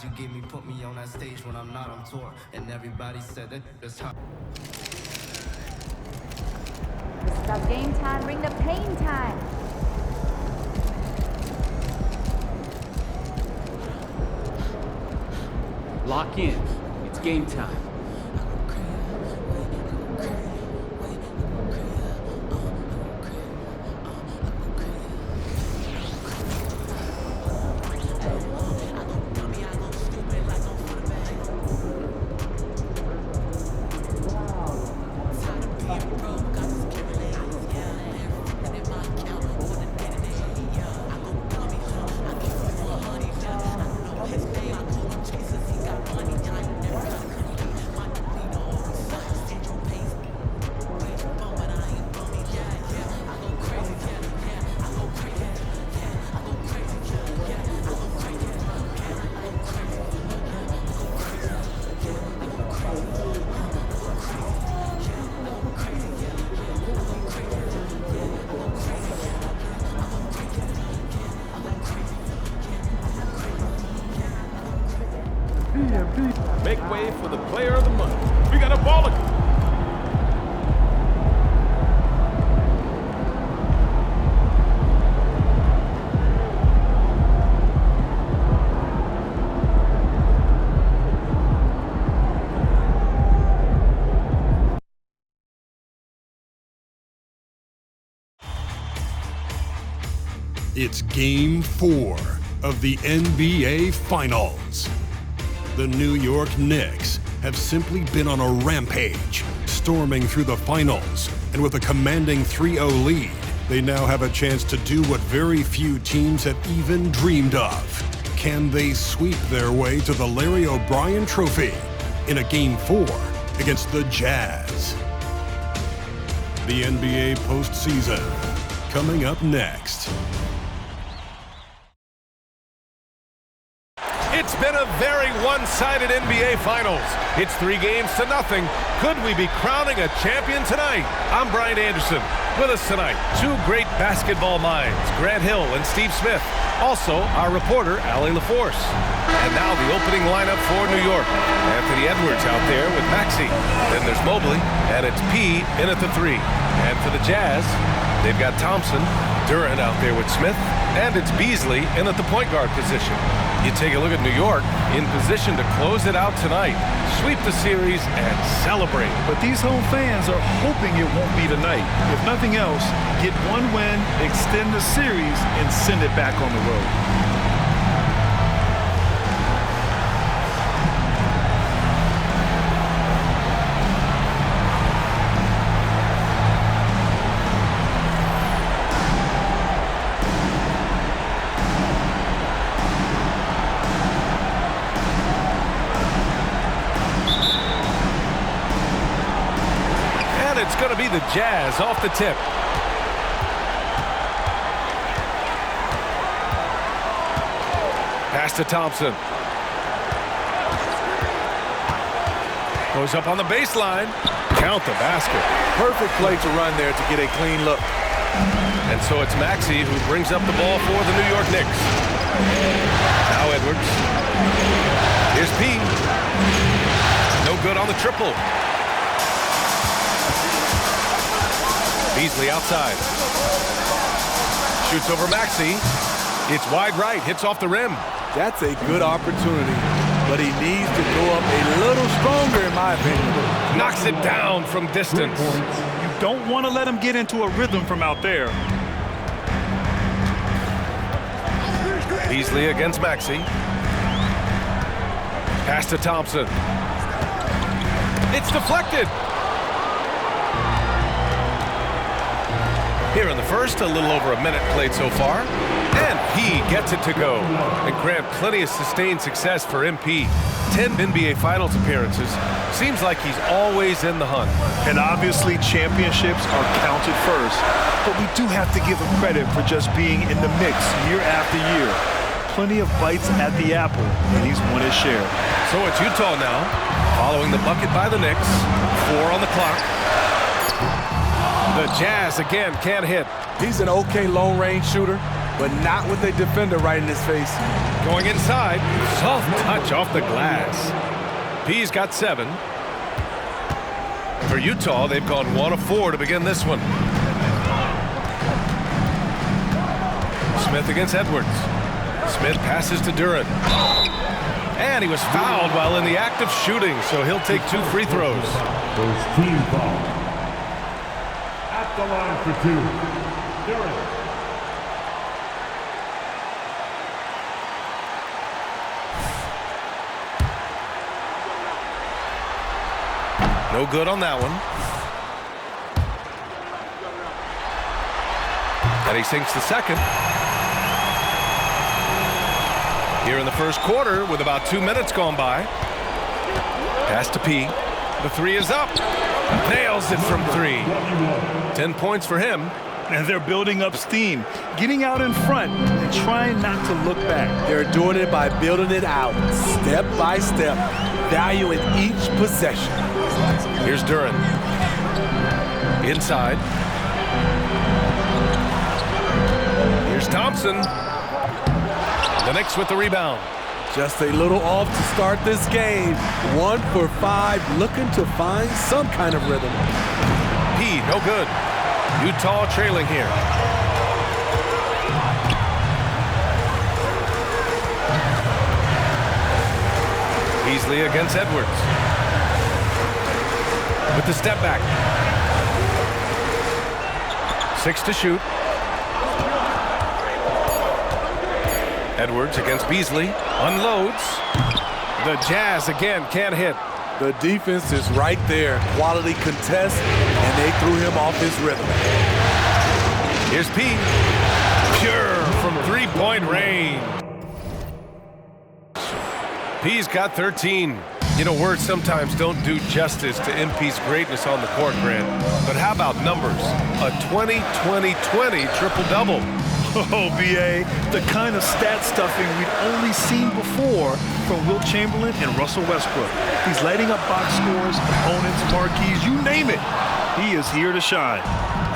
you gave me put me on that stage when I'm not on tour. And everybody said that that's how. This is our game time, bring the pain time. Lock in. It's game time. Make way for the player of the month. We got a baller. It's Game 4 of the NBA Finals. The New York Knicks have simply been on a rampage, storming through the finals, and with a commanding 3-0 lead, they now have a chance to do what very few teams have even dreamed of. Can they sweep their way to the Larry O'Brien Trophy in a Game 4 against the Jazz? The NBA postseason, coming up next. It's been a very one-sided NBA Finals. It's 3-0. Could we be crowning a champion tonight? I'm Brian Anderson. With us tonight, two great basketball minds, Grant Hill and Steve Smith. Also, our reporter, Allie LaForce. And now the opening lineup for New York. Anthony Edwards out there with Maxey. Then there's Mobley, and it's P in at the 3. And for the Jazz, they've got Thompson, Durant out there with Smith, and it's Beasley in at the point guard position. You take a look at New York, in position to close it out tonight, sweep the series, and celebrate. But these home fans are hoping it won't be tonight. If nothing else, get one win, extend the series, and send it back on the road. It's going to be the Jazz off the tip. Pass to Thompson. Goes up on the baseline. Count the basket. Perfect play to run there to get a clean look. And so it's Maxey who brings up the ball for the New York Knicks. Now Edwards. Here's P. No good on the triple. Beasley outside. Shoots over Maxey. It's wide right. Hits off the rim. That's a good opportunity, but he needs to go up a little stronger, in my opinion. Knocks it down from distance. You don't want to let him get into a rhythm from out there. Beasley against Maxey. Pass to Thompson. It's deflected. Here in the first, a little over a minute played so far. And he gets it to go. And Grant, plenty of sustained success for MP. 10 NBA Finals appearances. Seems like he's always in the hunt. And obviously championships are counted first. But we do have to give him credit for just being in the mix year after year. Plenty of bites at the apple, and he's won his share. So it's Utah now, following the bucket by the Knicks. 4 on the clock. The Jazz again can't hit. He's an okay long-range shooter, but not with a defender right in his face. Going inside, soft touch off the glass. P's got 7. For Utah, they've gone 1 of 4 to begin this one. Smith against Edwards. Smith passes to Duren. And he was fouled while in the act of shooting, so he'll take 2 free throws. First team foul. At the line for 2, Duren. No good on that one. And he sinks the second. Here in the first quarter with about 2 minutes gone by. Pass to P. The 3 is up. Nails it from 3. 10 points for him. And they're building up steam, getting out in front and trying not to look back. They're doing it by building it out, step by step, valuing each possession. Here's Duren. Inside. Here's Thompson. The Knicks with the rebound. Just a little off to start this game. 1 for 5, looking to find some kind of rhythm. P, no good. Utah trailing here. Beasley against Edwards. With the step back. 6 to shoot. Edwards against Beasley. Unloads. The Jazz again can't hit. The defense is right there. Quality contest, and they threw him off his rhythm. Here's P. Pure from 3-point range. P's got 13. You know, words sometimes don't do justice to MP's greatness on the court, Grant. But how about numbers? A 20-20-20 triple-double. Oh, B.A., the kind of stat stuffing we'd only seen before from Wilt Chamberlain and Russell Westbrook. He's lighting up box scores, opponents, marquees, you name it. He is here to shine.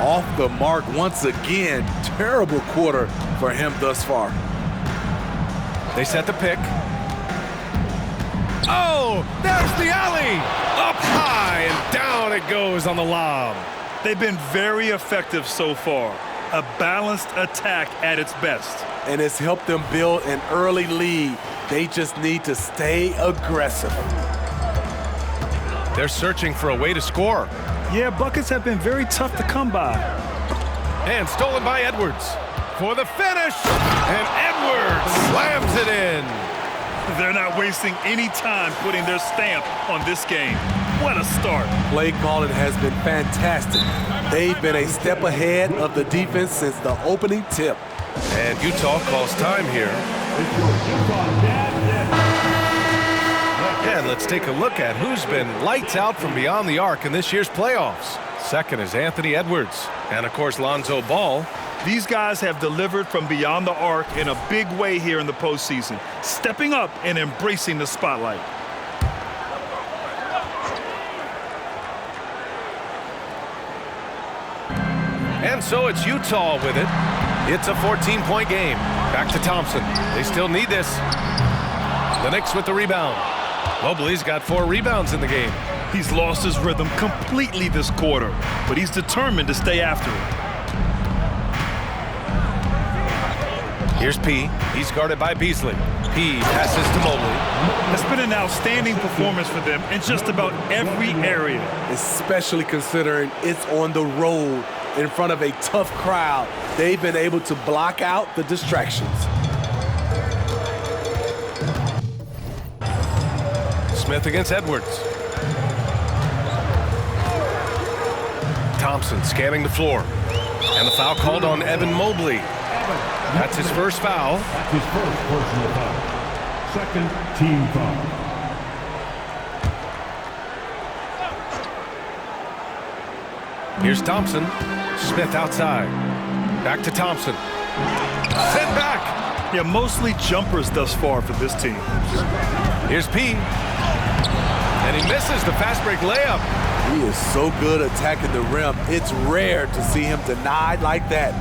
Off the mark once again. Terrible quarter for him thus far. They set the pick. Oh, there's the alley! Up high and down it goes on the lob. They've been very effective so far. A balanced attack at its best. And it's helped them build an early lead. They just need to stay aggressive. They're searching for a way to score. Yeah, buckets have been very tough to come by. And stolen by Edwards for the finish. And Edwards slams it in. They're not wasting any time putting their stamp on this game. What a start. Play calling has been fantastic. They've been a step ahead of the defense since the opening tip. And Utah calls time here. And let's take a look at who's been lights out from beyond the arc in this year's playoffs. Second is Anthony Edwards. And, of course, Lonzo Ball. These guys have delivered from beyond the arc in a big way here in the postseason, stepping up and embracing the spotlight. And so it's Utah with it. It's a 14-point game. Back to Thompson. They still need this. The Knicks with the rebound. Mobley's got 4 rebounds in the game. He's lost his rhythm completely this quarter, but he's determined to stay after it. Here's P. He's guarded by Beasley. P passes to Mobley. It's been an outstanding performance for them in just about every area. Especially considering it's on the road in front of a tough crowd. They've been able to block out the distractions. Smith against Edwards. Thompson scanning the floor. And the foul called on Evan Mobley. That's his first foul. That's his first personal foul. Second team foul. Here's Thompson. Smith outside. Back to Thompson. Sent back. Yeah, mostly jumpers thus far for this team. Here's P. And he misses the fast break layup. He is so good attacking the rim. It's rare to see him denied like that.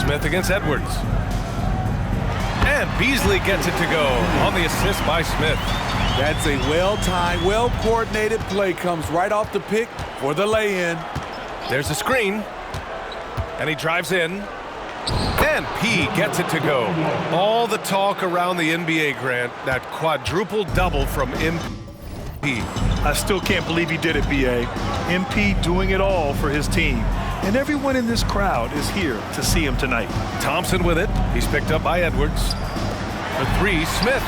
Smith against Edwards. And Beasley gets it to go on the assist by Smith. That's a well-timed, well-coordinated play. Comes right off the pick for the lay-in. There's a screen. And he drives in. And P gets it to go. All the talk around the NBA, Grant, that quadruple double from MP. I still can't believe he did it, B.A. MP doing it all for his team. And everyone in this crowd is here to see him tonight. Thompson with it. He's picked up by Edwards. For three, Smith.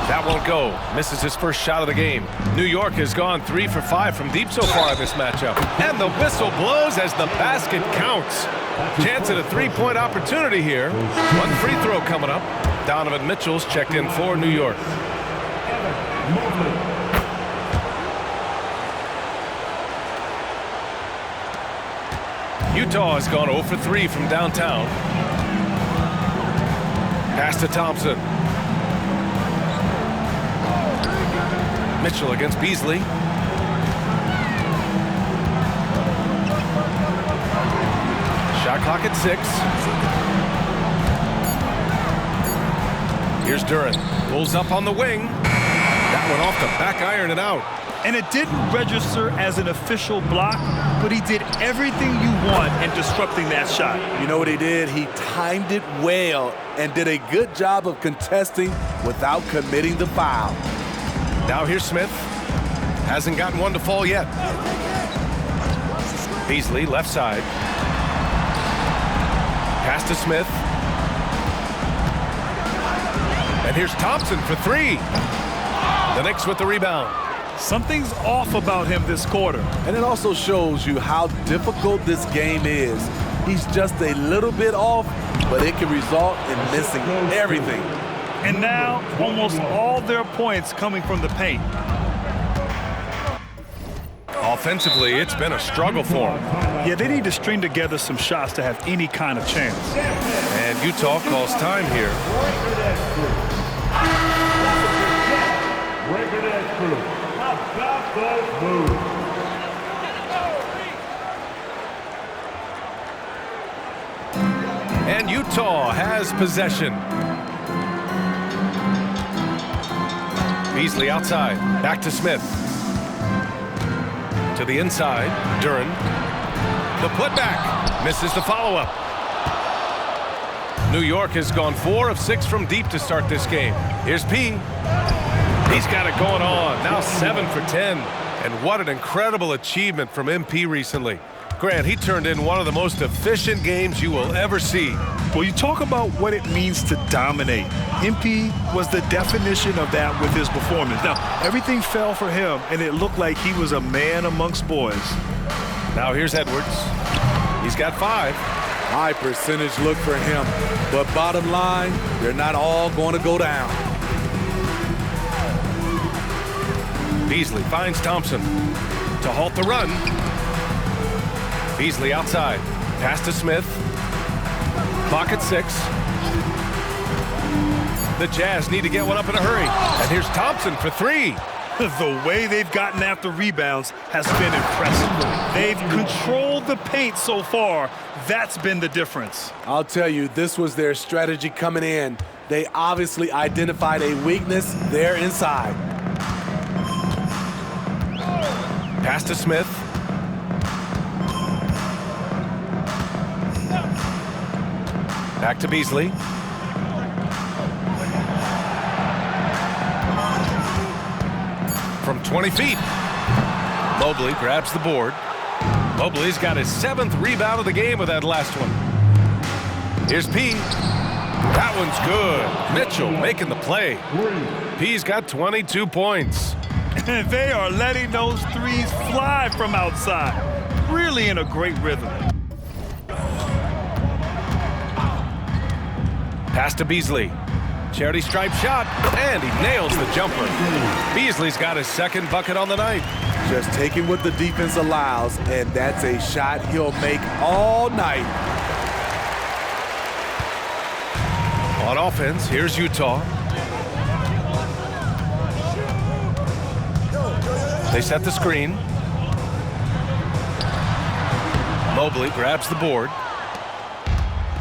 That won't go. Misses his first shot of the game. New York has gone 3 for 5 from deep so far in this matchup. And the whistle blows as the basket counts. Chance at a three-point opportunity here. One free throw coming up. Donovan Mitchell's checked in for New York. Utah has gone 0 for 3 from downtown. Pass to Thompson. Mitchell against Beasley. Shot clock at 6. Here's Duren. Pulls up on the wing. That one off the back iron and out. And it didn't register as an official block, but he did everything you want in disrupting that shot. You know what he did? He timed it well and did a good job of contesting without committing the foul. Now here's Smith. Hasn't gotten one to fall yet. Beasley, left side. Pass to Smith. And here's Thompson for 3. The Knicks with the rebound. Something's off about him this quarter. And it also shows you how difficult this game is. He's just a little bit off, but it can result in missing everything. And now, almost all their points coming from the paint. Offensively, it's been a struggle for him. Yeah, they need to string together some shots to have any kind of chance. And Utah calls time here. Break it at crew. About those moves. And Utah has possession. Beasley outside. Back to Smith. To the inside. Duren. The putback. Misses the follow-up. New York has gone 4 of 6 from deep to start this game. Here's P. He's got it going on. Now 7 for 10. And what an incredible achievement from MP recently. Grant, he turned in one of the most efficient games you will ever see. Well, you talk about what it means to dominate. MP was the definition of that with his performance. Now, everything fell for him, and it looked like he was a man amongst boys. Now here's Edwards. He's got 5. High percentage look for him. But bottom line, they're not all going to go down. Beasley finds Thompson to halt the run. Beasley outside. Pass to Smith. Clock at 6. The Jazz need to get one up in a hurry. And here's Thompson for 3. The way they've gotten after rebounds has been impressive. They've controlled the paint so far. That's been the difference. I'll tell you, this was their strategy coming in. They obviously identified a weakness there inside. Pass to Smith. Back to Beasley. From 20 feet. Mobley grabs the board. Mobley's got his 7th rebound of the game with that last one. Here's P. That one's good. Mitchell making the play. P's got 22 points. And they are letting those threes fly from outside. Really in a great rhythm. Pass to Beasley. Charity stripe shot, and he nails the jumper. Beasley's got his 2nd bucket on the night. Just taking what the defense allows, and that's a shot he'll make all night. On offense, here's Utah. They set the screen. Mobley grabs the board.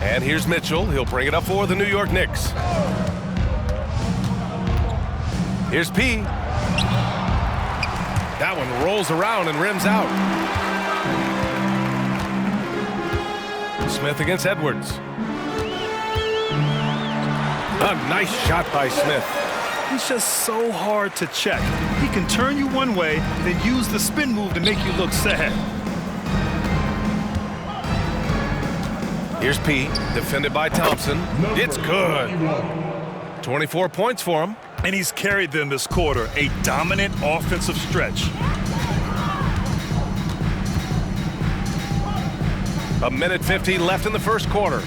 And here's Mitchell. He'll bring it up for the New York Knicks. Here's P. That one rolls around and rims out. Smith against Edwards. A nice shot by Smith. He's just so hard to check. He can turn you one way, then use the spin move to make you look sad. Here's P, defended by Thompson. It's good. 24 points for him. And he's carried them this quarter, a dominant offensive stretch. A minute 50 left in the first quarter.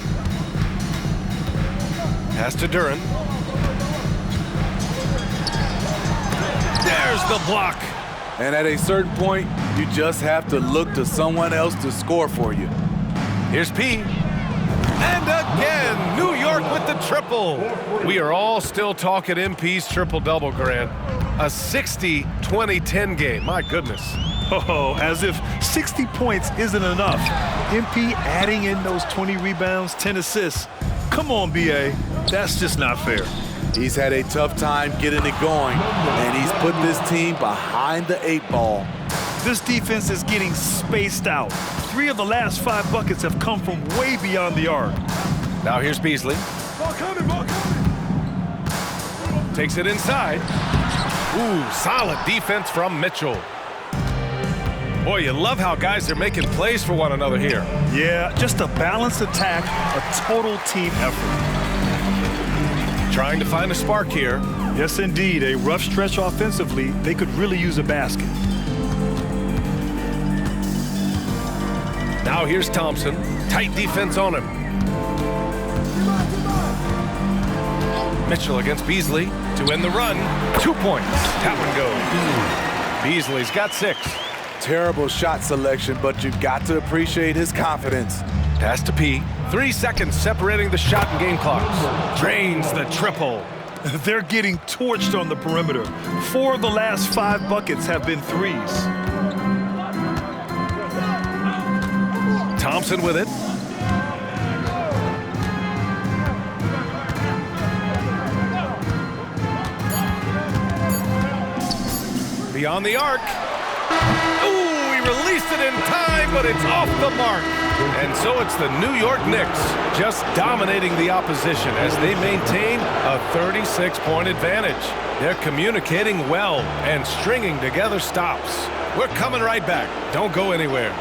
Pass to Duren. There's the block. And at a certain point, you just have to look to someone else to score for you. Here's P. And again, New York with the triple. We are all still talking MP's triple-double, Grant. A 60-20-10 game. My goodness. Oh, as if 60 points isn't enough. MP adding in those 20 rebounds, 10 assists. Come on, BA. That's just not fair. He's had a tough time getting it going, and he's put this team behind the 8 ball. This defense is getting spaced out. 3 of the last 5 buckets have come from way beyond the arc. Now here's Beasley. Ball coming. Takes it inside. Ooh, solid defense from Mitchell. Boy, you love how guys are making plays for one another here. Yeah, just a balanced attack, a total team effort. Trying to find a spark here. Yes, indeed. A rough stretch offensively. They could really use a basket. Now here's Thompson. Tight defense on him. Mitchell against Beasley to end the run. 2 points. That one goes. Beasley's got 6. Terrible shot selection, but you've got to appreciate his confidence. Pass to P. 3 seconds separating the shot and game clocks. Drains the triple. They're getting torched on the perimeter. 4 of the last 5 buckets have been threes. Thompson with it. Beyond the arc. Ooh, he released it in time, but it's off the mark. And so it's the New York Knicks just dominating the opposition as they maintain a 36-point advantage. They're communicating well and stringing together stops. We're coming right back. Don't go anywhere.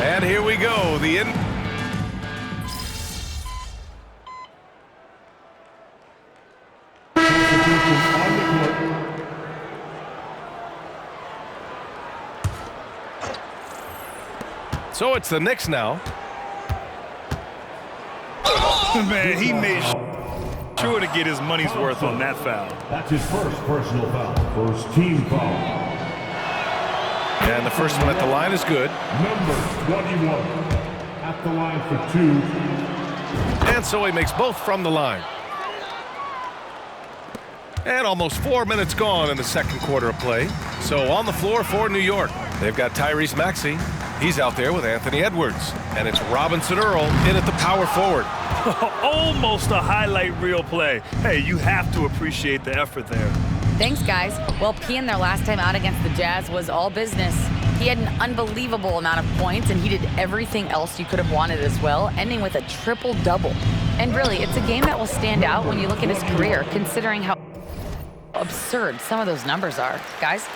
And here we go. So it's the Knicks now. Man, he made sure to get his money's worth on that foul. That's his first personal foul. First team foul. And the first one at the line is good. Number 21 at the line for 2. And so he makes both from the line. And almost 4 minutes gone in the second quarter of play. So on the floor for New York, they've got Tyrese Maxey. He's out there with Anthony Edwards. And it's Robinson Earl in at the power forward. Almost a highlight reel play. Hey, you have to appreciate the effort there. Thanks, guys. Well, P in their last time out against the Jazz was all business. He had an unbelievable amount of points, and he did everything else you could have wanted as well, ending with a triple-double. And really, it's a game that will stand out when you look at his career, considering how absurd some of those numbers are. Guys?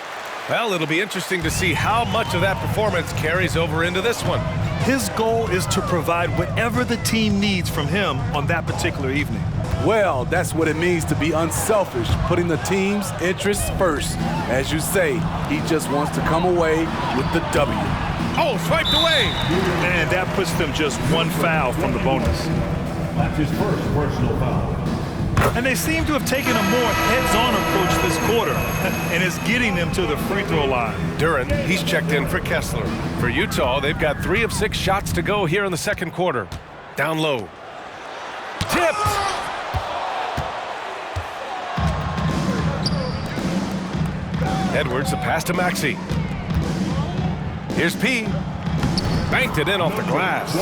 Well, it'll be interesting to see how much of that performance carries over into this one. His goal is to provide whatever the team needs from him on that particular evening. Well, that's what it means to be unselfish, putting the team's interests first. As you say, he just wants to come away with the W. Oh, swiped away. Man, that puts them just 1 foul from the bonus. That's his first personal foul. And they seem to have taken a more heads-on approach this quarter, and it's getting them to the free throw line. Duren, he's checked in for Kessler. For Utah, they've got 3 of 6 shots to go here in the second quarter. Down low. Tipped! Edwards, the pass to Maxey. Here's P. Banked it in off the glass.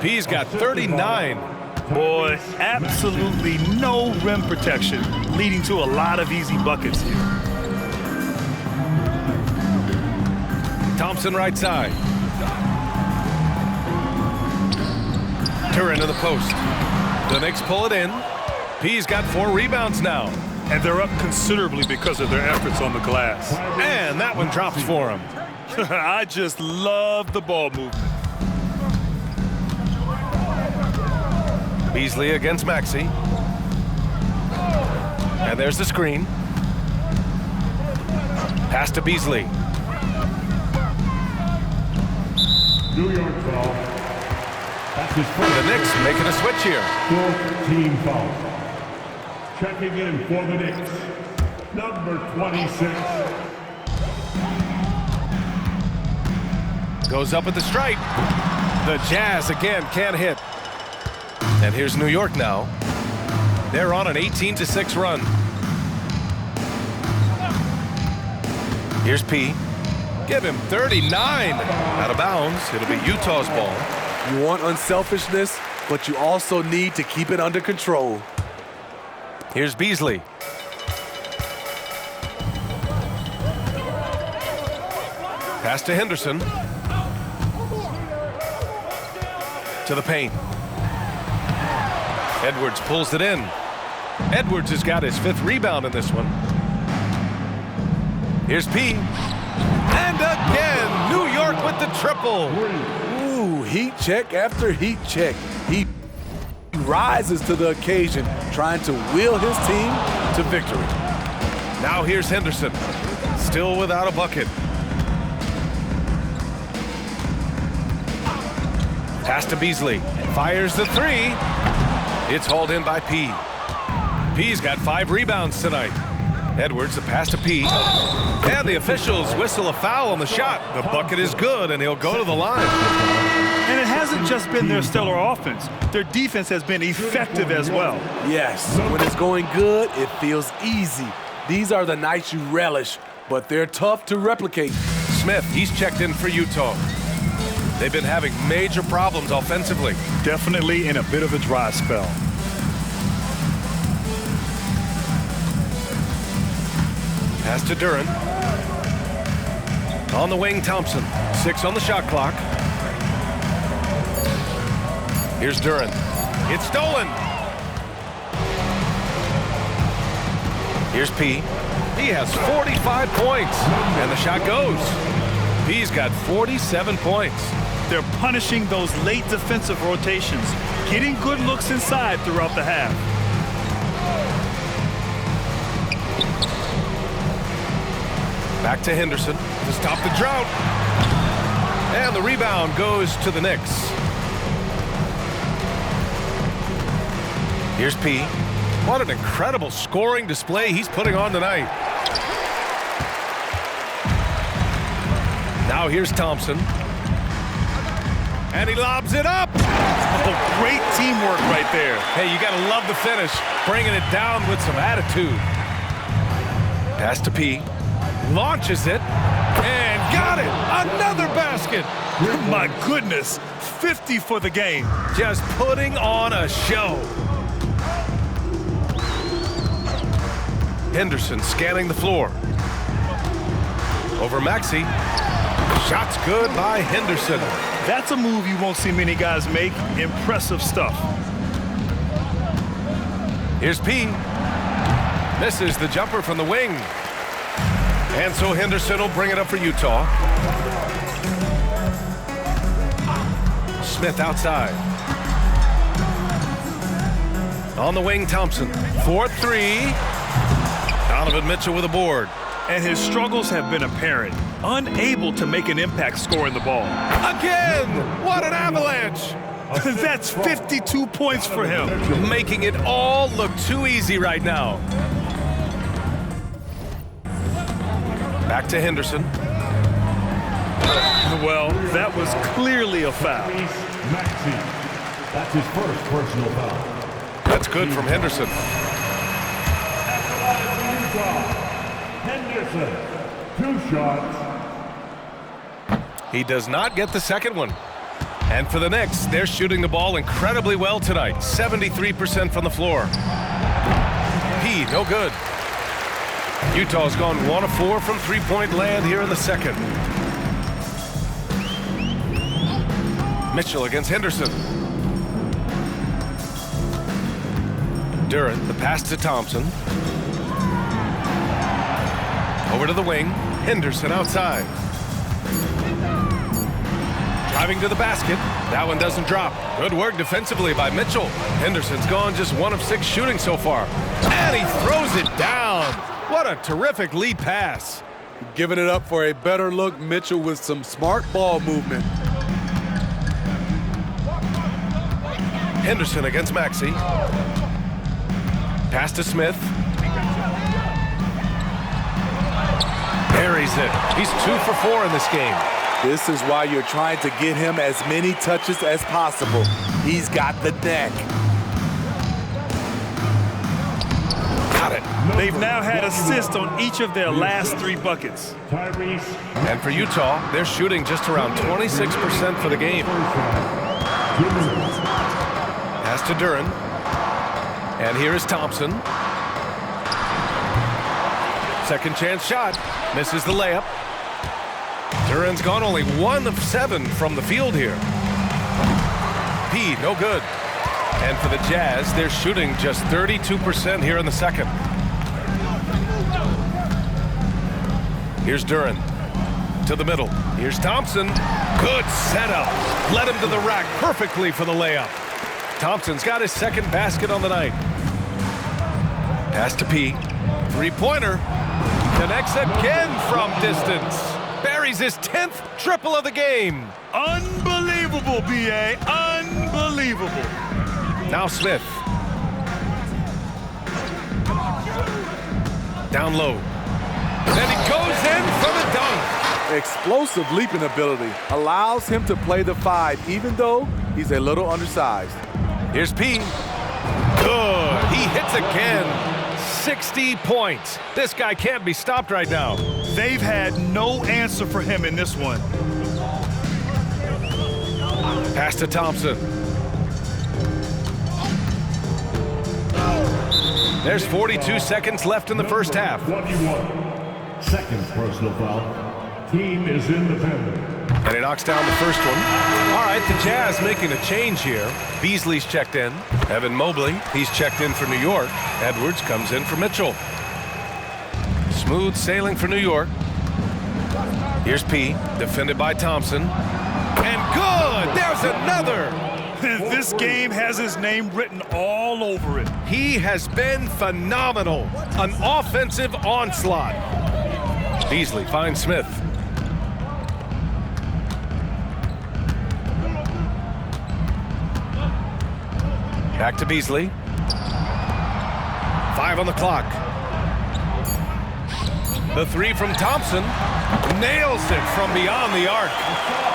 P's got 39. Boy, absolutely no rim protection, leading to a lot of easy buckets here. Thompson right side. Duren to the post. The Knicks pull it in. P's got 4 rebounds now. And they're up considerably because of their efforts on the glass. And that one drops for him. I just love the ball movement. Beasley against Maxey. And there's the screen. Pass to Beasley. New York foul. That's his first. The Knicks making a switch here. 4th team foul. Checking in for the Knicks, number 26. Goes up at the stripe. The Jazz again can't hit. And here's New York now. They're on an 18-6 run. Here's P. Give him 39. Out of bounds. It'll be Utah's ball. You want unselfishness, but you also need to keep it under control. Here's Beasley. Pass to Henderson. To the paint. Edwards pulls it in. Edwards has got his 5th rebound in this one. Here's P. And again, New York with the triple. Ooh, heat check after heat check. He rises to the occasion, trying to will his team to victory. Now here's Henderson, still without a bucket. Pass to Beasley, fires the 3. It's hauled in by P. P's got 5 rebounds tonight. Edwards, the pass to P. And the officials whistle a foul on the shot. The bucket is good, and he'll go to the line. And it hasn't just been their stellar offense. Their defense has been effective as well. Yes, when it's going good, it feels easy. These are the nights you relish, but they're tough to replicate. Smith, he's checked in for Utah. They've been having major problems offensively. Definitely in a bit of a dry spell. Pass to Duren. On the wing, Thompson. 6 on the shot clock. Here's Duren. It's stolen. Here's P. He has 45 points. And the shot goes. P's got 47 points. They're punishing those late defensive rotations, getting good looks inside throughout the half. Back to Henderson to stop the drought. And the rebound goes to the Knicks. Here's P. What an incredible scoring display he's putting on tonight. Now here's Thompson. And he lobs it up. Oh, great teamwork right there. Hey, you got to love the finish. Bringing it down with some attitude. Pass to P. Launches it. And got it. Another basket. My goodness. 50 for the game. Just putting on a show. Henderson scanning the floor. Over Maxey. Shots good by Henderson. That's a move you won't see many guys make. Impressive stuff. Here's P. Misses the jumper from the wing. And so Henderson will bring it up for Utah. Smith outside. On the wing, Thompson. 4-3. Donovan Mitchell with a board. And his struggles have been apparent. Unable to make an impact scoring the ball. Again! What an avalanche! That's 52 points for him. Making it all look too easy right now. Back to Henderson. Well, that was clearly a foul. Maxey. That's his first personal foul. That's good from Henderson. Henderson. 2 shots. He does not get the second one. And for the Knicks, they're shooting the ball incredibly well tonight. 73% from the floor. P, no good. Utah's gone 1 of 4 from three-point land here in the second. Mitchell against Henderson. Duren, the pass to Thompson. Over to the wing. Henderson outside. Driving to the basket. That one doesn't drop. Good work defensively by Mitchell. Henderson's gone just 1 of 6 shooting so far. And he throws it down. What a terrific lead pass. Giving it up for a better look, Mitchell with some smart ball movement. Henderson against Maxey. Pass to Smith. Buries it. He's 2 for 4 in this game. This is why you're trying to get him as many touches as possible. He's got the neck. Got it. They've now had assists on each of their last 3 buckets. Tyrese. And for Utah, they're shooting just around 26% for the game. Pass to Duren. And here is Thompson. Second chance shot. Misses the layup. Duren's gone only 1 of 7 from the field here. P, no good. And for the Jazz, they're shooting just 32% here in the second. Here's Duren to the middle. Here's Thompson. Good setup. Led him to the rack perfectly for the layup. Thompson's got his second basket on the night. Pass to P. Three-pointer. Connects again from distance. Buries his 10th triple of the game. Unbelievable, B.A. Unbelievable. Now Smith. Down low. And he goes in for the dunk. Explosive leaping ability allows him to play the 5, even though he's a little undersized. Here's P. Good. He hits again. 60 points. This guy can't be stopped right now. They've had no answer for him in this one. Pass to Thompson. There's 42 seconds left in the first half. 21. Second personal foul. Team is in the penalty. And he knocks down the first one. All right, the Jazz making a change here. Beasley's checked in. Evan Mobley, he's checked in for New York. Edwards comes in for Mitchell. Smooth sailing for New York. Here's P, defended by Thompson. And good! There's another! This game has his name written all over it. He has been phenomenal. An offensive onslaught. Beasley finds Smith. Back to Beasley. 5 on the clock. The 3 from Thompson. Nails it from beyond the arc.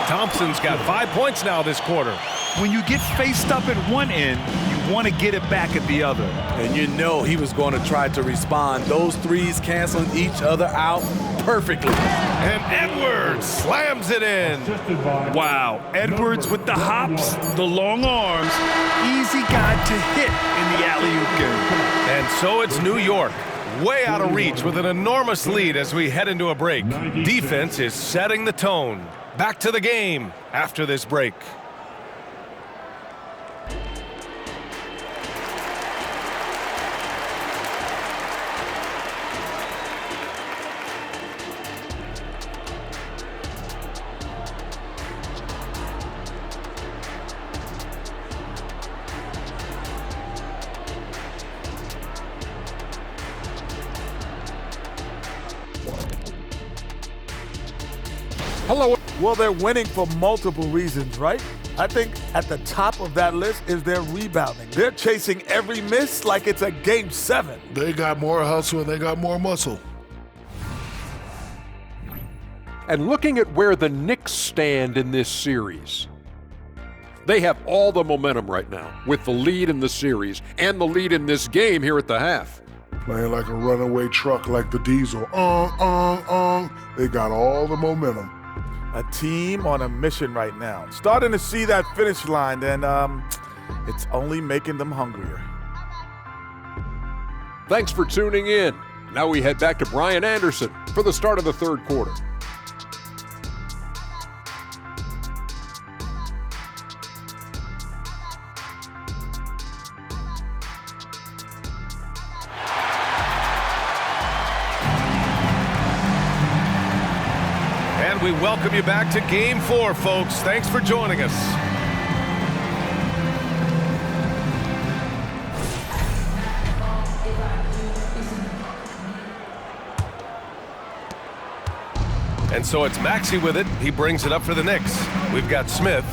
Thompson's got 5 points now this quarter. When you get faced up at one end, you want to get it back at the other. And you know he was going to try to respond. Those threes canceling each other out perfectly. And Edwards slams it in. Wow, Edwards with the hops, the long arms, easy guy to hit in the alley-oop game. And so it's New York, way out of reach with an enormous lead as we head into a break. Defense is setting the tone. Back to the game after this break. Hello. Well, they're winning for multiple reasons, right? I think at the top of that list is their rebounding. They're chasing every miss like it's a Game 7. They got more hustle and they got more muscle. And looking at where the Knicks stand in this series, they have all the momentum right now with the lead in the series and the lead in this game here at the half. Playing like a runaway truck like the Diesel. They got all the momentum. A team on a mission right now. Starting to see that finish line, and it's only making them hungrier. Thanks for tuning in. Now we head back to Brian Anderson for the start of the third quarter. We welcome you back to Game 4, folks. Thanks for joining us. And so it's Maxey with it. He brings it up for the Knicks. We've got Smith,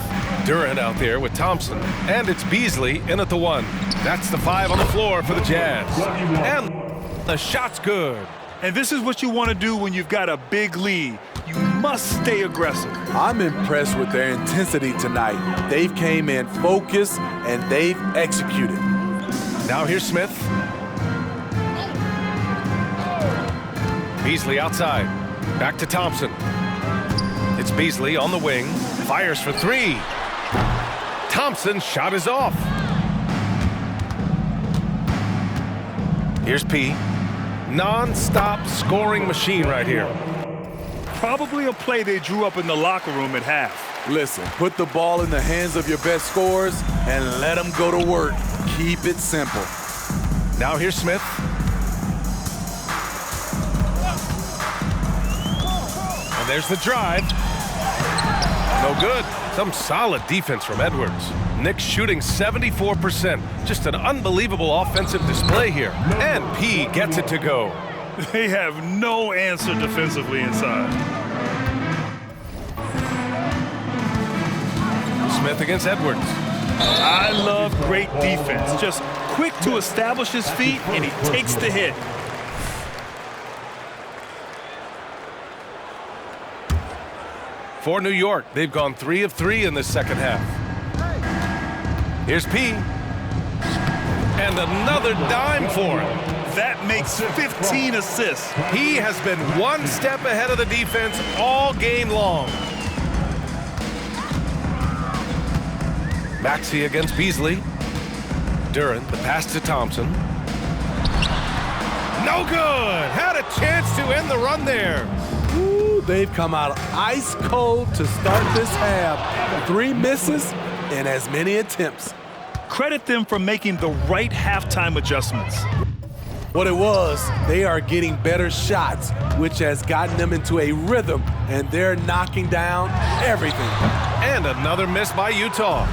Duren out there with Thompson, and it's Beasley in at the 1. That's the 5 on the floor for the Jazz. And the shot's good. And this is what you want to do when you've got a big lead. You must stay aggressive. I'm impressed with their intensity tonight. They've came in focused and they've executed. Now here's Smith. Beasley outside. Back to Thompson. It's Beasley on the wing. Fires for 3. Thompson's shot is off. Here's P. Non-stop scoring machine right here. Probably a play they drew up in the locker room at half. Listen, put the ball in the hands of your best scorers and let them go to work. Keep it simple. Now here's Smith. And there's the drive. No good. Some solid defense from Edwards. Knicks shooting 74%. Just an unbelievable offensive display here. And P gets it to go. They have no answer defensively inside. Smith against Edwards. I love great defense. Just quick to establish his feet, and he takes the hit. For New York, they've gone 3 of 3 in this second half. Here's P. And another dime for him. That makes 15 assists. He has been one step ahead of the defense all game long. Maxey against Beasley. Duren, the pass to Thompson. No good! Had a chance to end the run there. Ooh, they've come out ice cold to start this half. 3 misses and as many attempts. Credit them for making the right halftime adjustments. What it was, they are getting better shots, which has gotten them into a rhythm, and they're knocking down everything. And another miss by Utah.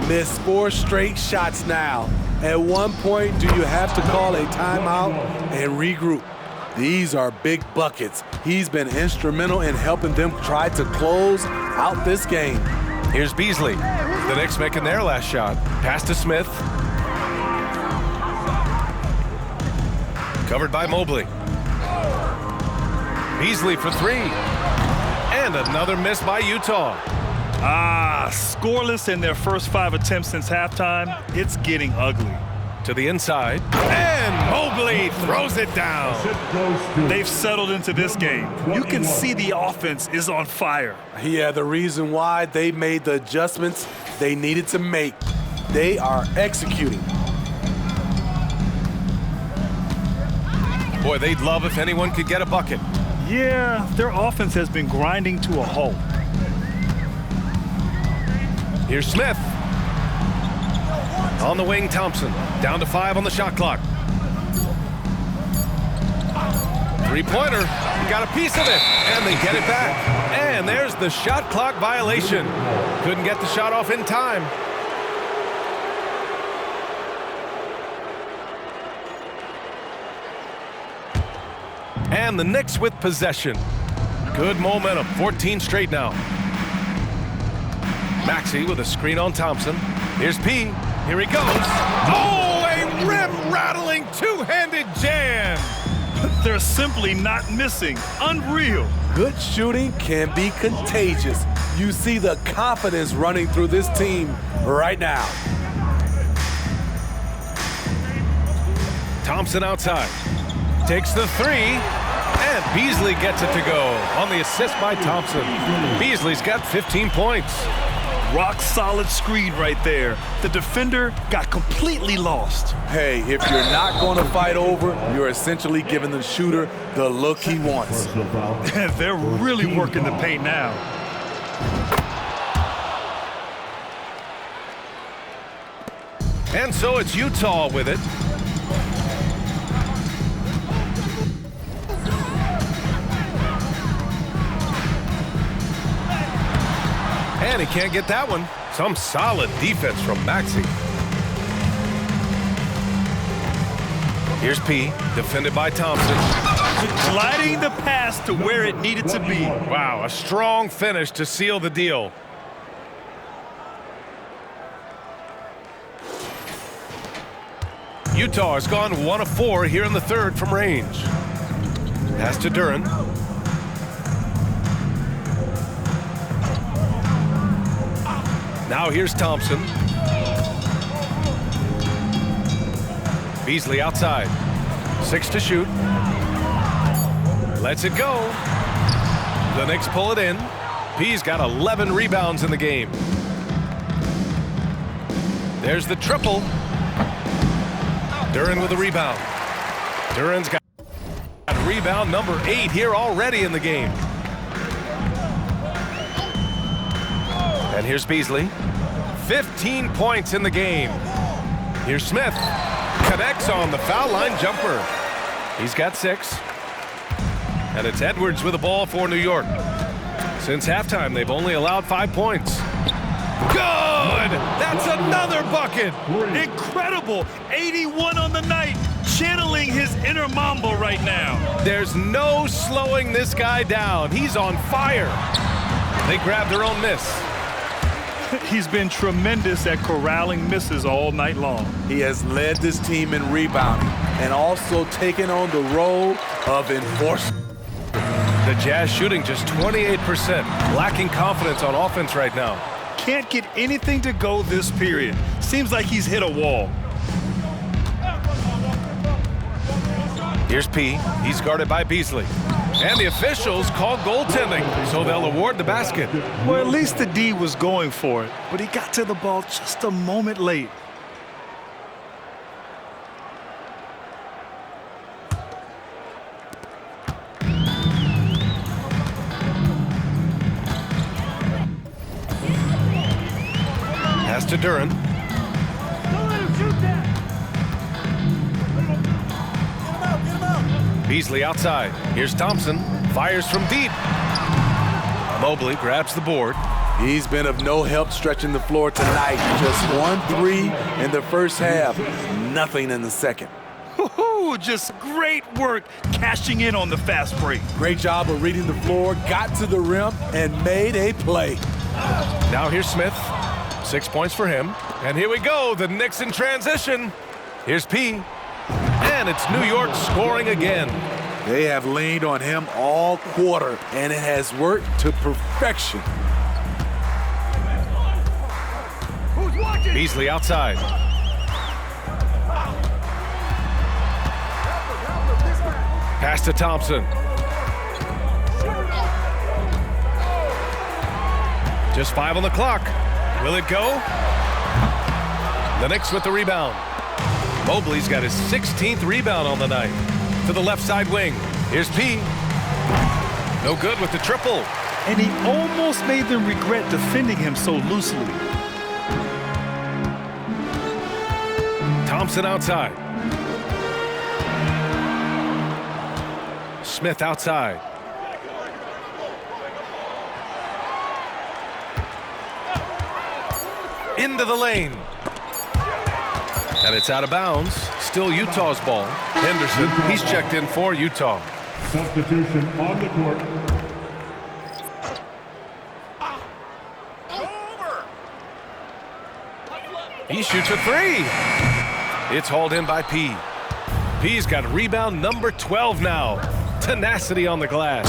Missed 4 straight shots now. At one point, do you have to call a timeout and regroup? These are big buckets. He's been instrumental in helping them try to close out this game. Here's Beasley. The Knicks making their last shot. Pass to Smith. Covered by Mobley. Beasley for 3. And another miss by Utah. Scoreless in their first 5 attempts since halftime. It's getting ugly. To the inside. And Mobley throws it down. They've settled into this game. You can see the offense is on fire. Yeah, the reason why they made the adjustments they needed to make. They are executing. Boy, they'd love if anyone could get a bucket. Yeah, their offense has been grinding to a halt. Here's Smith. On the wing, Thompson. Down to 5 on the shot clock. 3-pointer. He got a piece of it. And they get it back. And there's the shot clock violation. Couldn't get the shot off in time. And the Knicks with possession. Good momentum. 14 straight now. Maxey with a screen on Thompson. Here's P. Here he goes. Oh, a rim-rattling two-handed jam. They're simply not missing. Unreal. Good shooting can be contagious. You see the confidence running through this team right now. Thompson outside. Takes the three. And Beasley gets it to go on the assist by Thompson. Beasley's got 15 points. Rock solid screen right there. The defender got completely lost. Hey, if you're not going to fight over, you're essentially giving the shooter the look he wants. They're really working the paint now. And so it's Utah with it. And he can't get that one. Some solid defense from Maxey. Here's P, defended by Thompson. Gliding the pass to where it needed to be. Wow, a strong finish to seal the deal. Utah has gone 1 of 4 here in the third from range. Pass to Duren. Now here's Thompson. Beasley outside. 6 to shoot. Lets it go. The Knicks pull it in. P's got 11 rebounds in the game. There's the triple. Duren with the rebound. Duren's got rebound number 8 here already in the game. And here's Beasley. 15 points in the game. Here's Smith. Connects on the foul line jumper. He's got 6. And it's Edwards with the ball for New York. Since halftime, they've only allowed 5 points. Good! That's another bucket! Incredible! 81 on the night. Channeling his inner Mamba right now. There's no slowing this guy down. He's on fire. They grab their own miss. He's been tremendous at corralling misses all night long. He has led this team in rebounding and also taken on the role of enforcer. The Jazz shooting just 28%, lacking confidence on offense right now. Can't get anything to go this period. Seems like he's hit a wall. Here's P. He's guarded by Beasley. And the officials call goaltending, so they'll award the basket. Well, at least the D was going for it, but he got to the ball just a moment late. Pass to Duren. Beasley outside. Here's Thompson. Fires from deep. Mobley grabs the board. He's been of no help stretching the floor tonight. Just 1 3 in the first half. Nothing in the second. Just great work cashing in on the fast break. Great job of reading the floor, got to the rim, and made a play. Now here's Smith. 6 points for him. And here we go, the Knicks in transition. Here's P. And it's New York scoring again. They have leaned on him all quarter, and it has worked to perfection. Beasley outside. Pass to Thompson. Just 5 on the clock. Will it go? The Knicks with the rebound. Mobley's got his 16th rebound on the night. To the left side wing. Here's P. No good with the triple. And he almost made them regret defending him so loosely. Thompson outside. Smith outside. Into the lane. And it's out of bounds. Still Utah's ball. Henderson, he's checked in for Utah. Substitution on the court. He shoots a three. It's hauled in by P. P's got rebound number 12 now. Tenacity on the glass.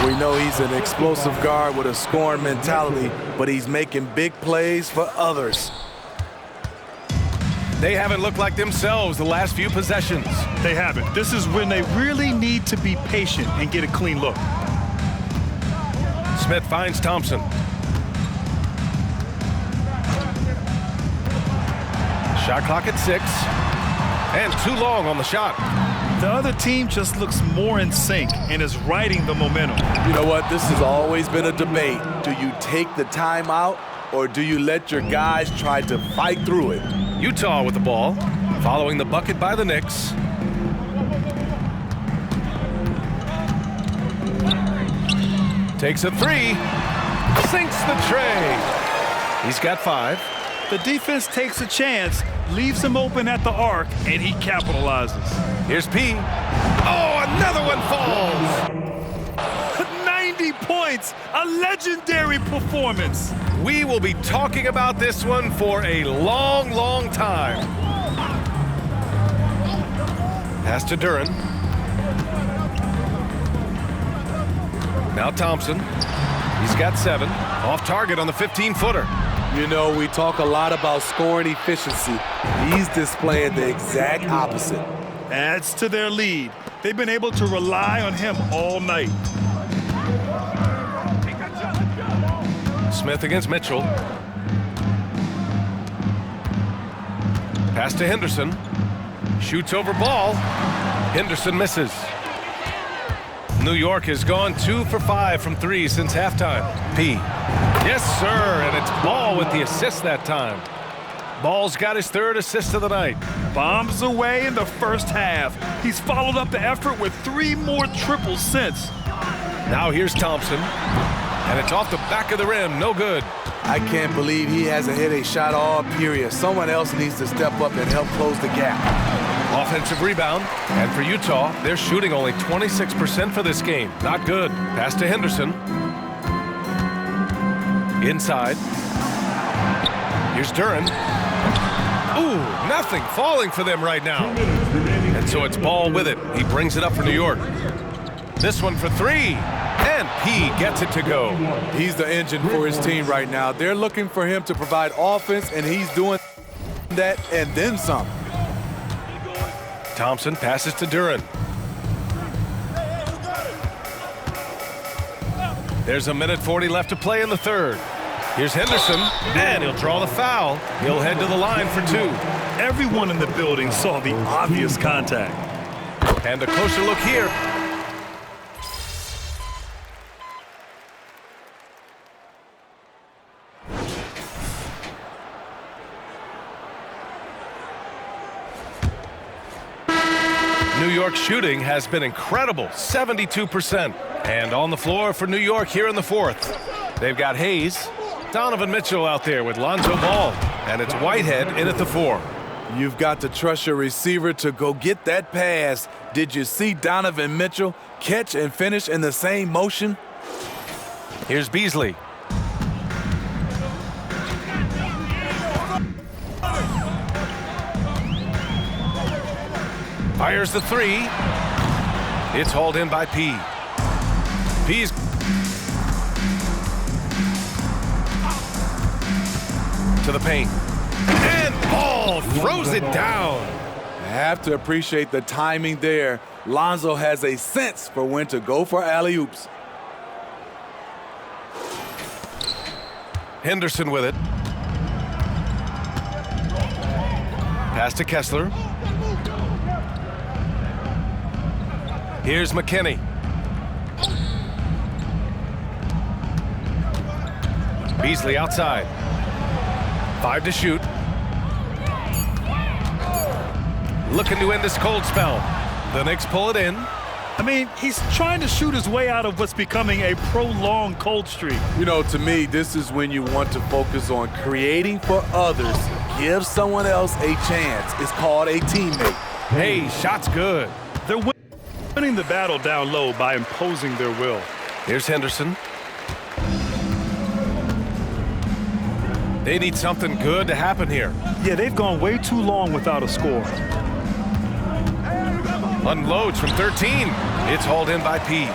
We know he's an explosive guard with a scoring mentality, but he's making big plays for others. They haven't looked like themselves the last few possessions. They haven't. This is when they really need to be patient and get a clean look. Smith finds Thompson. Shot clock at 6. And too long on the shot. The other team just looks more in sync and is riding the momentum. You know what? This has always been a debate. Do you take the timeout or do you let your guys try to fight through it? Utah with the ball, following the bucket by the Knicks. Takes a three, sinks the tray. He's got 5. The defense takes a chance, leaves him open at the arc, and he capitalizes. Here's P. Oh, another one falls. 90 points, a legendary performance. We will be talking about this one for a long, long time. Pass to Duren. Now Thompson. He's got 7. Off target on the 15-footer. You know, we talk a lot about scoring efficiency. He's displaying the exact opposite. Adds to their lead. They've been able to rely on him all night. Smith against Mitchell. Pass to Henderson. Shoots over ball. Henderson misses. New York has gone 2 for 5 from 3 since halftime. P. Yes, sir, and it's Ball with the assist that time. Ball's got his 3rd assist of the night. Bombs away in the first half. He's followed up the effort with 3 more triples since. Now here's Thompson, and it's off the back of the rim, no good. I can't believe he hasn't hit a shot all period. Someone else needs to step up and help close the gap. Offensive rebound, and for Utah, they're shooting only 26% for this game. Not good. Pass to Henderson. Inside. Here's Duren. Ooh, nothing falling for them right now. And so it's Ball with it. He brings it up for New York. This one for 3. And P gets it to go. He's the engine for his team right now. They're looking for him to provide offense, and he's doing that and then some. Thompson passes to Duren. There's 1:40 left to play in the 3rd. Here's Henderson, and he'll draw the foul. He'll head to the line for 2. Everyone in the building saw the obvious contact. And a closer look here. New York shooting has been incredible, 72%. And on the floor for New York here in the 4th. They've got Hayes, Donovan Mitchell out there with Lonzo Ball, and it's Whitehead in at the 4. You've got to trust your receiver to go get that pass. Did you see Donovan Mitchell catch and finish in the same motion? Here's Beasley. Fires the 3. It's hauled in by P. P's to the paint. And Ball throws it down. I have to appreciate the timing there. Lonzo has a sense for when to go for alley-oops. Henderson with it. Pass to Kessler. Here's McKinney. Beasley outside. 5 to shoot. Looking to end this cold spell. The Knicks pull it in. I mean, he's trying to shoot his way out of what's becoming a prolonged cold streak. You know, to me, this is when you want to focus on creating for others. Give someone else a chance. It's called a teammate. Hey, shot's good. They're winning the battle down low by imposing their will. Here's Henderson. They need something good to happen here. Yeah, they've gone way too long without a score. Unloads from 13. It's hauled in by P.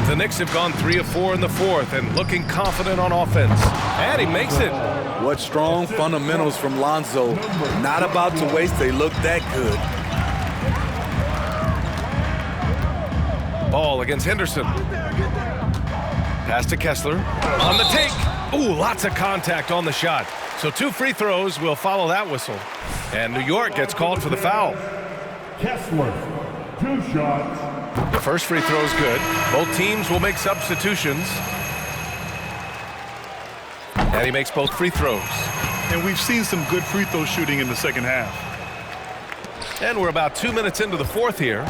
The Knicks have gone 3 of 4 in the fourth and looking confident on offense. And he makes it. What strong fundamentals from Lonzo. Not about to waste. They look that good. Ball against Henderson. Pass to Kessler. On the take. Ooh, lots of contact on the shot. So 2 free throws will follow that whistle. And New York gets called for the foul. Kessler, 2 shots. The first free throw is good. Both teams will make substitutions. And he makes both free throws. And we've seen some good free throw shooting in the second half. And we're about 2 minutes into the fourth here.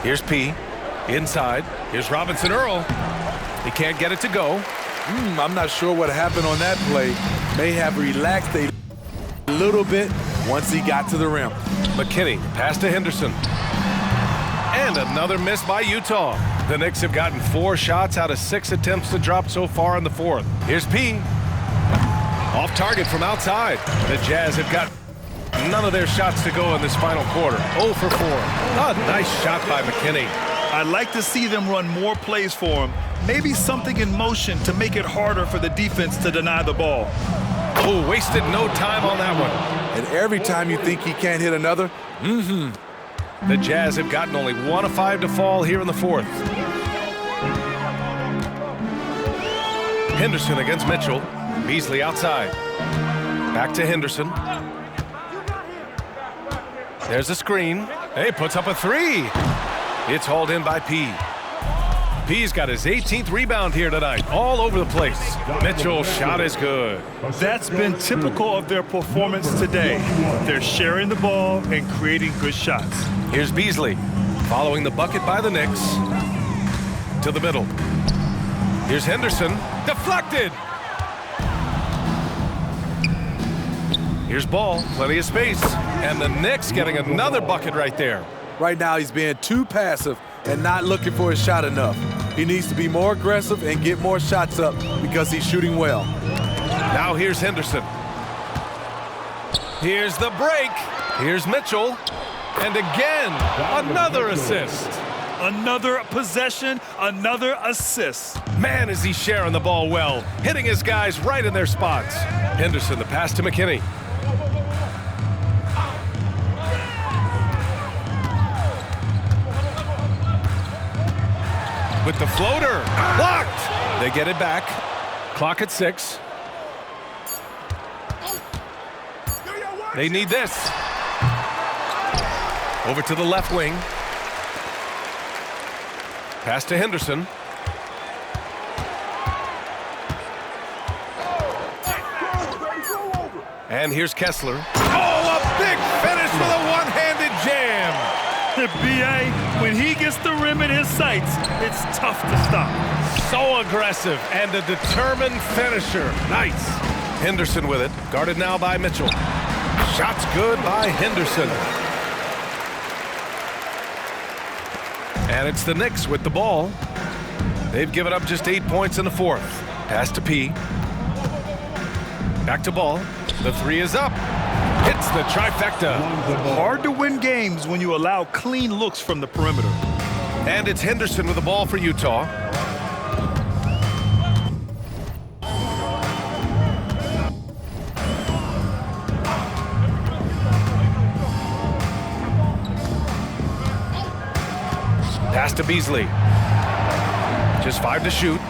Here's P. Inside. Here's Robinson Earl. He can't get it to go. I'm not sure what happened on that play. May have relaxed a little bit once he got to the rim. McKinney, pass to Henderson. And another miss by Utah. The Knicks have gotten 4 shots out of 6 attempts to drop so far in the fourth. Here's P. Off target from outside. The Jazz have got none of their shots to go in this final quarter. 0 for 4. A nice shot by McKinney. I'd like to see them run more plays for him. Maybe something in motion to make it harder for the defense to deny the ball. Oh, wasted no time on that one. And every time you think he can't hit another, The Jazz have gotten only 1 of 5 to fall here in the fourth. Henderson against Mitchell. Beasley outside. Back to Henderson. There's a screen. Hey, puts up a 3. It's hauled in by P. P's got his 18th rebound here tonight, all over the place. Mitchell's shot is good. That's been typical of their performance today. They're sharing the ball and creating good shots. Here's Beasley, following the bucket by the Knicks. To the middle. Here's Henderson, deflected. Here's Ball, plenty of space. And the Knicks getting another bucket right there. Right now he's being too passive and not looking for his shot enough. He needs to be more aggressive and get more shots up because he's shooting well. Now here's Henderson. Here's the break. Here's Mitchell. And again, another assist. Another possession, another assist. Man, is he sharing the ball well, hitting his guys right in their spots. Henderson, the pass to McKinney. With the floater, blocked. They get it back. Clock at 6. They need this. Over to the left wing. Pass to Henderson. And here's Kessler. Oh, a big finish with a one-handed jam. B.A., when he gets the rim in his sights, it's tough to stop. So aggressive and a determined finisher. Nice. Henderson with it. Guarded now by Mitchell. Shots good by Henderson. And it's the Knicks with the ball. They've given up just 8 points in the fourth. Pass to P. Back to Ball. The 3 is up. Hits the trifecta. Hard to win games when you allow clean looks from the perimeter. And it's Henderson with the ball for Utah. Pass to Beasley. Just 5 to shoot.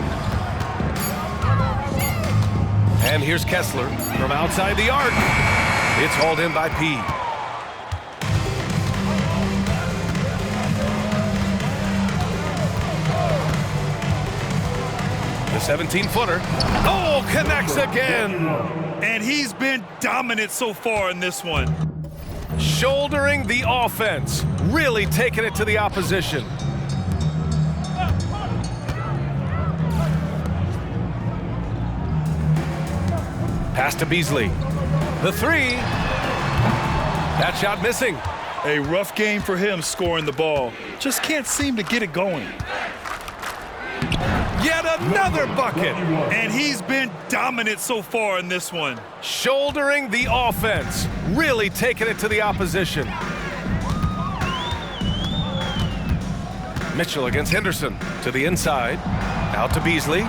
And here's Kessler from outside the arc. It's hauled in by P. The 17-footer. Oh, connects again. And he's been dominant so far in this one. Shouldering the offense. Really taking it to the opposition. Pass to Beasley. The 3. That shot missing. A rough game for him scoring the ball. Just can't seem to get it going. Yet another bucket. And he's been dominant so far in this one. Shouldering the offense. Really taking it to the opposition. Mitchell against Henderson. To the inside. Out to Beasley.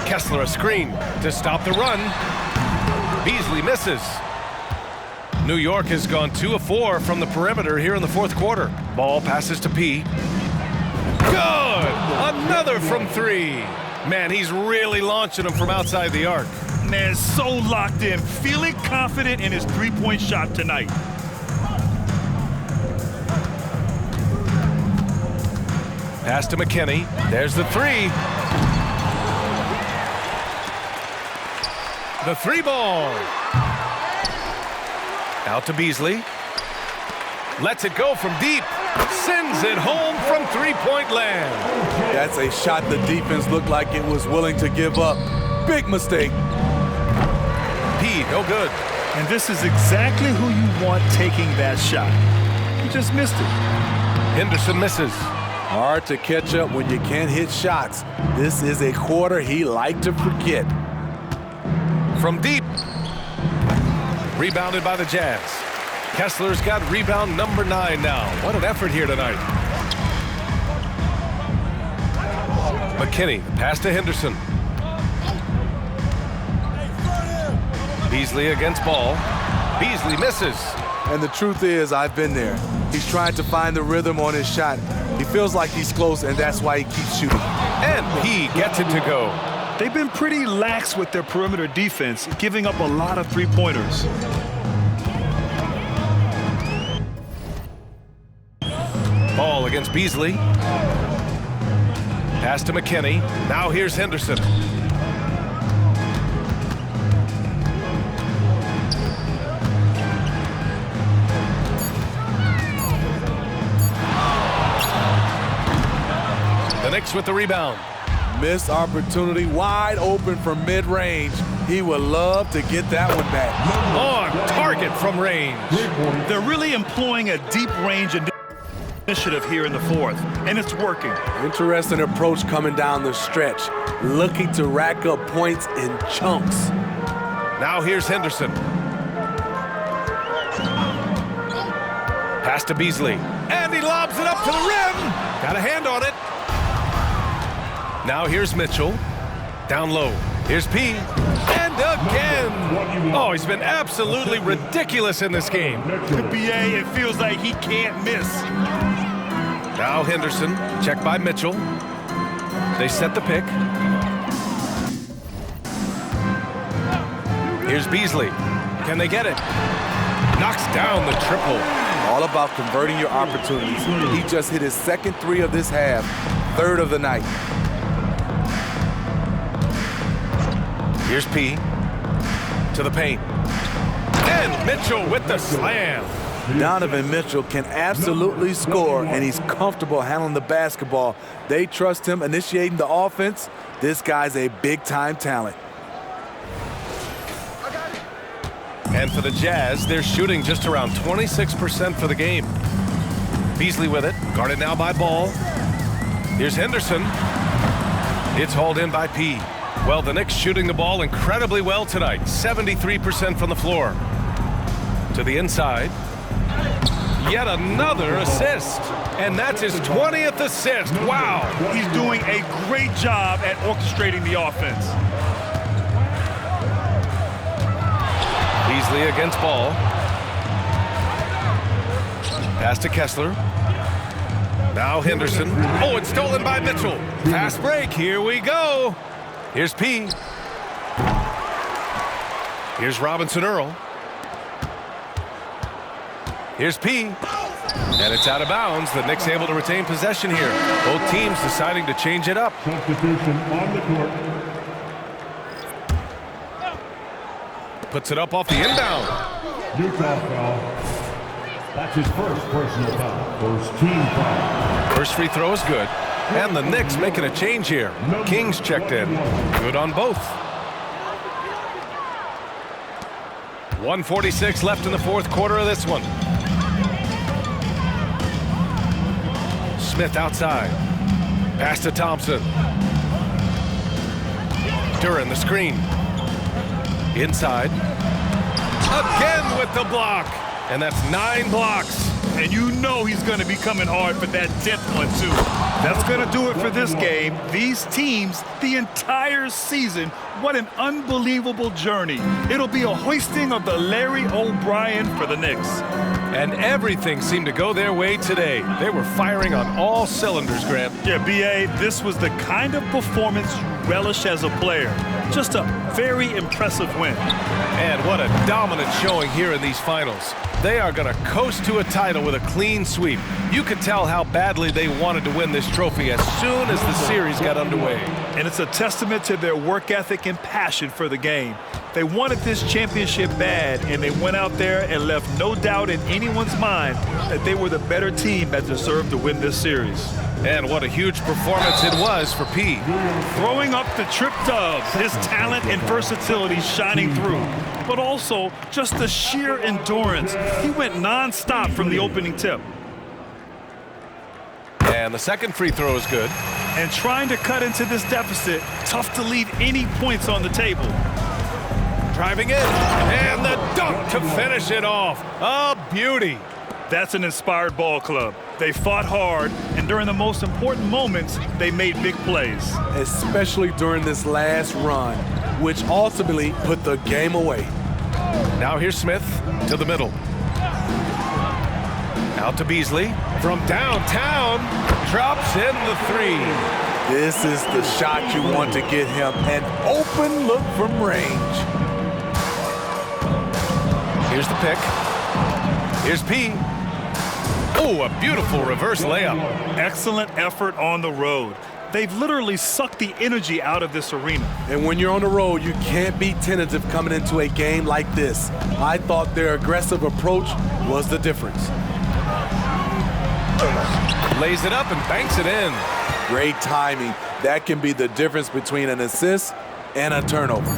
Kessler a screen to stop the run. Beasley misses. New York has gone 2 of 4 from the perimeter here in the fourth quarter. Ball passes to P. Good! Another from 3. Man, he's really launching them from outside the arc. Man, so locked in, feeling confident in his three-point shot tonight. Pass to McKinney. There's the 3. The 3 ball. Out to Beasley. Lets it go from deep. Sends it home from three-point land. That's a shot the defense looked like it was willing to give up. Big mistake. P, no good. And this is exactly who you want taking that shot. He just missed it. Henderson misses. Hard to catch up when you can't hit shots. This is a quarter he liked to forget. From deep. Rebounded by the Jazz. Kessler's got rebound number 9 now. What an effort here tonight. McKinney, pass to Henderson. Beasley against Ball. Beasley misses. And the truth is, I've been there. He's trying to find the rhythm on his shot. He feels like he's close, and that's why he keeps shooting. And he gets it to go. They've been pretty lax with their perimeter defense, giving up a lot of three-pointers. Ball against Beasley. Pass to McKinney. Now here's Henderson. The Knicks with the rebound. Missed opportunity, wide open from mid-range. He would love to get that one back. On target from range. They're really employing a deep range initiative here in the fourth, and it's working. Interesting approach coming down the stretch, looking to rack up points in chunks. Now here's Henderson. Pass to Beasley. And he lobs it up to the rim. Got a hand on it. Now here's Mitchell. Down low. Here's P. And again. Oh, he's been absolutely ridiculous in this game. BA, it feels like he can't miss. Now Henderson. Checked by Mitchell. They set the pick. Here's Beasley. Can they get it? Knocks down the triple. All about converting your opportunities. He just hit his second 3 of this half, 3rd of the night. Here's P. To the paint. And Mitchell with the slam. Donovan Mitchell can absolutely score, and he's comfortable handling the basketball. They trust him initiating the offense. This guy's a big-time talent. And for the Jazz, they're shooting just around 26% for the game. Beasley with it, guarded now by Ball. Here's Henderson. It's hauled in by P. Well, the Knicks shooting the ball incredibly well tonight. 73% from the floor. To the inside. Yet another assist. And that's his 20th assist. Wow. He's doing a great job at orchestrating the offense. Beasley against Ball. Pass to Kessler. Now Henderson. Oh, it's stolen by Mitchell. Fast break. Here we go. Here's P. Here's Robinson Earl. Here's P. And it's out of bounds. The Knicks able to retain possession here. Both teams deciding to change it up. Substitution on the court. Puts it up off the inbound. Utah foul. That's his first personal foul. First team foul. First free throw is good. And the Knicks making a change here. Kings checked in. Good on both. 1:46 left in the fourth quarter of this one. Smith outside. Pass to Thompson. Duran, the screen. Inside. Again with the block. And that's 9 blocks. And you know he's going to be coming hard for that 10th one, too. That's going to do it for this game. These teams, the entire season, what an unbelievable journey. It'll be a hoisting of the Larry O'Brien for the Knicks. And everything seemed to go their way today. They were firing on all cylinders, Grant. Yeah, B.A., this was the kind of performance you relish as a player. Just a very impressive win. And what a dominant showing here in these finals. They are going to coast to a title with a clean sweep. You could tell how badly they wanted to win this trophy as soon as the series got underway. And it's a testament to their work ethic and passion for the game. They wanted this championship bad, and they went out there and left no doubt in anyone's mind that they were the better team that deserved to win this series. And what a huge performance it was for P. Throwing up the trip dubs, his talent and versatility shining through. But also just the sheer endurance. He went non-stop from the opening tip. And the second free throw is good. And trying to cut into this deficit, tough to leave any points on the table. Driving in, and the dunk to finish it off. A beauty. That's an inspired ball club. They fought hard, and during the most important moments, they made big plays. Especially during this last run, which ultimately put the game away. Now here's Smith to the middle. Out to Beasley. From downtown, drops in the 3. This is the shot you want to get him, an open look from range. Here's the pick. Here's P. Oh, a beautiful reverse layup. Excellent effort on the road. They've literally sucked the energy out of this arena. And when you're on the road, you can't be tentative coming into a game like this. I thought their aggressive approach was the difference. Lays it up and banks it in. Great timing. That can be the difference between an assist and a turnover.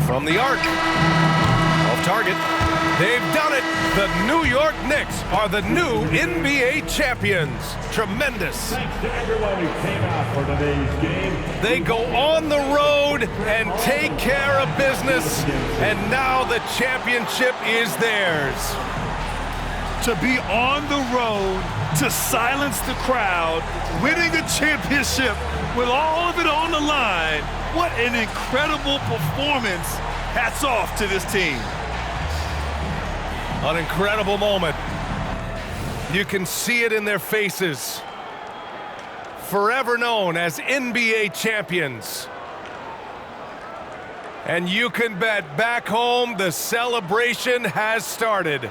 From the arc. Off target. They've done it. The New York Knicks are the new NBA champions. Tremendous. Thanks to everyone who came out for today's game. They go on the road and take care of business. And now the championship is theirs. To be on the road, to silence the crowd, winning a championship with all of it on the line. What an incredible performance. Hats off to this team. An incredible moment. You can see it in their faces. Forever known as NBA champions. And you can bet back home the celebration has started.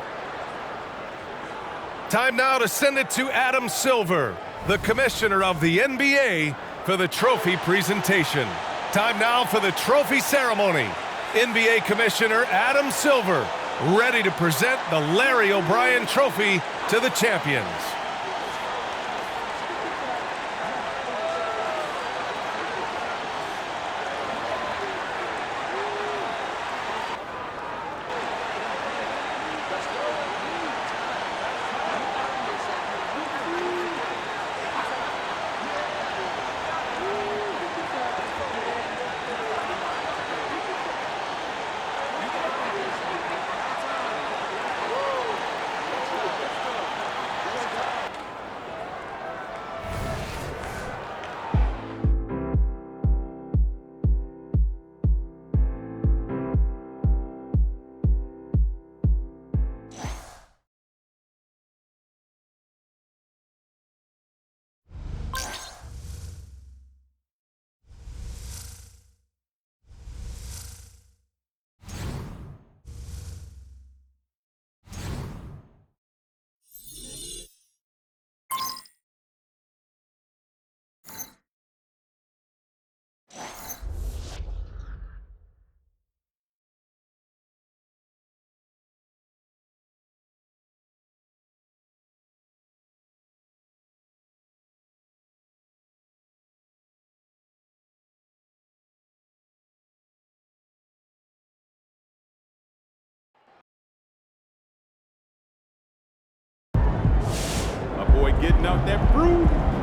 Time now to send it to Adam Silver, the commissioner of the NBA, for the trophy presentation. Time now for the trophy ceremony. NBA Commissioner Adam Silver, ready to present the Larry O'Brien Trophy to the champions. getting out that broom.